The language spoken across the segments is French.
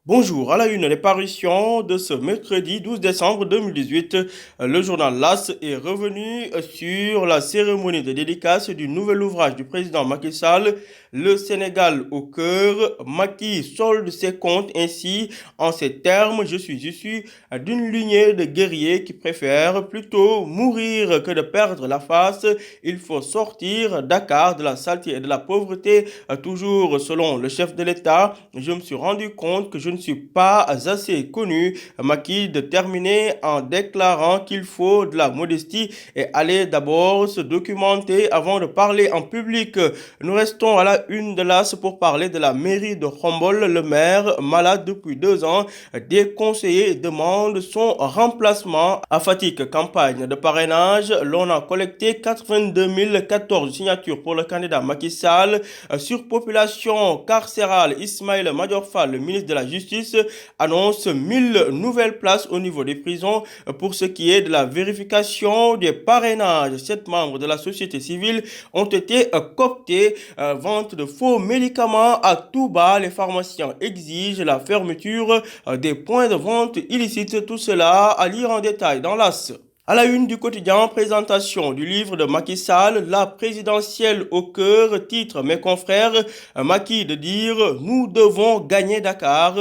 Bonjour, à la une des parutions de ce mercredi 12 décembre 2018, le journal LAS est revenu sur la cérémonie de dédicace du nouvel ouvrage du président Macky Sall, Le Sénégal au cœur. Macky solde ses comptes ainsi en ces termes: je suis issu d'une lignée de guerriers qui préfèrent plutôt mourir que de perdre la face. Il faut sortir Dakar de la saleté et de la pauvreté. Toujours selon le chef de l'État, je me suis rendu compte que je ne suis pas assez connu. Macky de terminer en déclarant qu'il faut de la modestie et aller d'abord se documenter avant de parler en public. Nous restons à la une de l'AS pour parler de la mairie de Khombole. Le maire, malade depuis 2 ans, des conseillers demandent son remplacement. À Fatick, campagne de parrainage, l'on a collecté 82 014 signatures pour le candidat Macky Sall. Surpopulation carcérale, Ismaël Madior Fall, le ministre de la Justice, annonce 1000 nouvelles places au niveau des prisons. Pour ce qui est de la vérification des parrainages, 7 membres de la société civile ont été cooptés. Vente de faux médicaments à tout bas, les pharmaciens exigent la fermeture des points de vente illicites. Tout cela à lire en détail dans l'AS. À la une du quotidien, présentation du livre de Macky Sall, La présidentielle au cœur, titre mes confrères, Macky de dire nous devons gagner Dakar.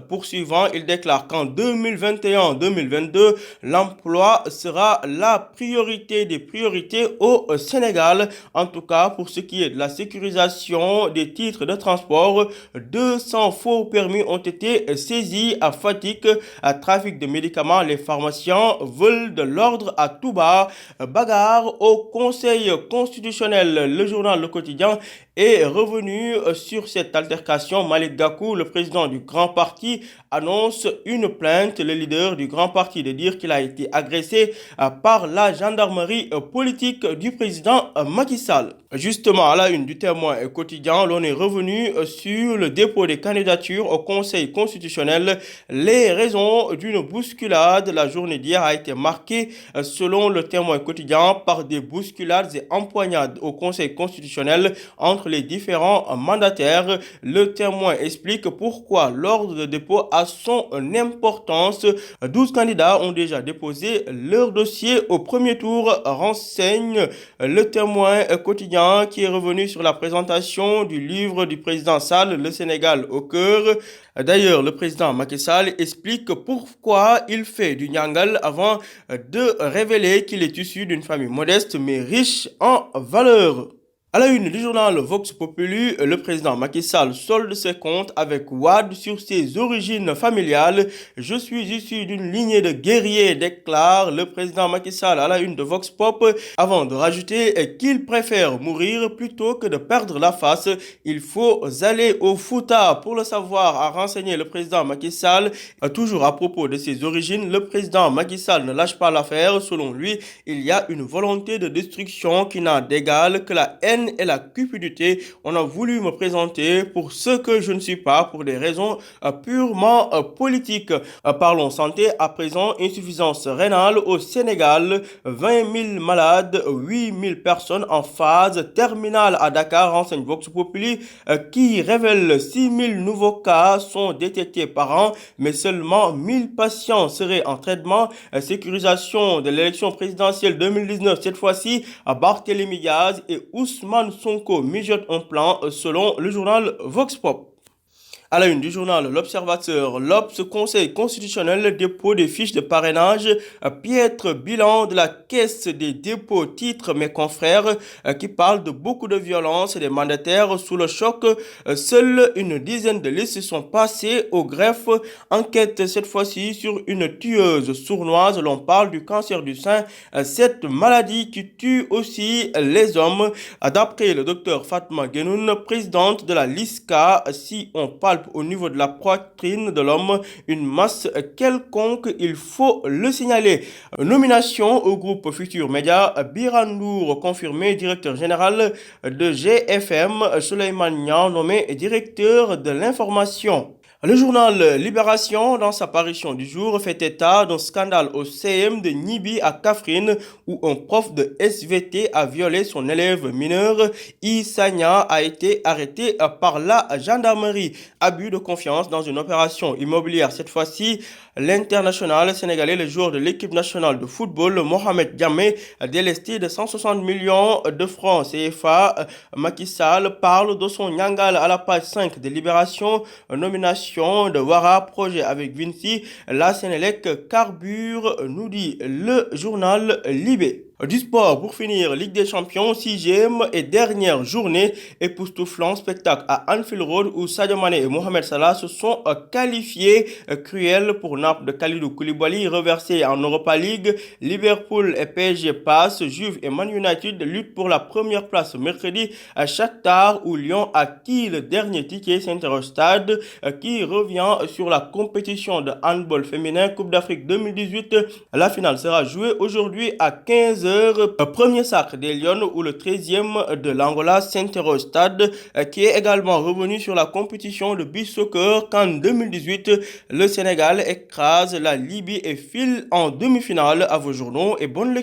Poursuivant, il déclare qu'en 2021-2022, l'emploi sera la priorité des priorités au Sénégal. En tout cas, pour ce qui est de la sécurisation des titres de transport, 200 faux permis ont été saisis à Fatick. À trafic de médicaments, les pharmaciens veulent de l'ordre à tout bas. Bagarre au Conseil constitutionnel. Le journal Le Quotidien est revenu sur cette altercation. Malick Gakou, le président du grand parti, annonce une plainte. Le leader du grand parti de dire qu'il a été agressé par la gendarmerie politique du président Macky Sall. Justement, à la une du Témoin quotidien, l'on est revenu sur le dépôt des candidatures au Conseil constitutionnel. Les raisons d'une bousculade. La journée d'hier a été marquée, selon le Témoin quotidien, par des bousculades et empoignades au Conseil constitutionnel entre les différents mandataires. Le Témoin explique pourquoi l'ordre de dépôt a son importance. 12 candidats ont déjà déposé leur dossier au premier tour, renseigne le Témoin quotidien, qui est revenu sur la présentation du livre du président Sall, Le Sénégal au cœur. D'ailleurs, le président Macky Sall explique pourquoi il fait du Nyangal avant de révéler qu'il est issu d'une famille modeste mais riche en valeurs. À la une du journal Vox Populi, le président Macky Sall solde ses comptes avec Wade sur ses origines familiales. Je suis issu d'une lignée de guerriers, déclare le président Macky Sall à la une de Vox Pop, avant de rajouter qu'il préfère mourir plutôt que de perdre la face. Il faut aller au Fouta. Pour le savoir, a renseigné le président Macky Sall. Toujours à propos de ses origines, le président Macky Sall ne lâche pas l'affaire. Selon lui, il y a une volonté de destruction qui n'a d'égal que la haine et la cupidité. On a voulu me présenter pour ce que je ne suis pas, pour des raisons purement politiques. Parlons santé à présent. Insuffisance rénale au Sénégal, 20 000 malades, 8 000 personnes en phase terminale à Dakar, renseigne Vox Populi, qui révèle 6 000 nouveaux cas sont détectés par an, mais seulement 1000 patients seraient en traitement. Sécurisation de l'élection présidentielle 2019, cette fois-ci, à Barthélémy Diaz et Ousmane Sonko mijote un plan, selon le journal Vox Pop. À la une du journal L'Observateur, l'Obs, Conseil constitutionnel, dépôt des fiches de parrainage, piètre bilan de la caisse des dépôts, titre mes confrères, qui parle de beaucoup de violence et des mandataires sous le choc. Seule une dizaine de listes sont passées au greffe. Enquête cette fois-ci sur une tueuse sournoise. L'on parle du cancer du sein, cette maladie qui tue aussi les hommes. D'après le docteur Fatma Genoun, présidente de la LISCA, si on parle au niveau de la poitrine de l'homme une masse quelconque, il faut le signaler. Nomination au groupe Futur Média, Birandour confirmé directeur général de GFM, Souleymane Niang nommé directeur de l'information. Le journal Libération, dans sa parution du jour, fait état d'un scandale au CM de Nibi à Kafrine où un prof de SVT a violé son élève mineur. Isania a été arrêté par la gendarmerie. Abus de confiance dans une opération immobilière. Cette fois-ci, l'international sénégalais, le joueur de l'équipe nationale de football, Mohamed Diamé, délesté de 160 millions de francs CFA. Macky Sall parle de son Nyangal à la page 5 de Libération. Nomination de Wara, projet avec Vinci, la Sénélec carbure, nous dit le journal Libé. Du sport, pour finir, Ligue des Champions, sixième et dernière journée, époustouflant spectacle à Anfield Road où Sadio Mané et Mohamed Salah se sont qualifiés. Cruel pour Naples de Kalidou Koulibaly, reversé en Europa League. Liverpool et PSG passent, Juve et Man United luttent pour la première place mercredi. À Shakhtar ou Lyon acquis le dernier ticket, s'interroge Stade qui revient sur la compétition de handball féminin Coupe d'Afrique 2018. La finale sera jouée aujourd'hui à 15h. Premier sacre des Lions ou le 13e de l'Angola s'interroge Stade qui est également revenu sur la compétition de beach soccer qu'en 2018 le Sénégal écrase la Libye et file en demi-finale. À vos journaux et bonne lecture.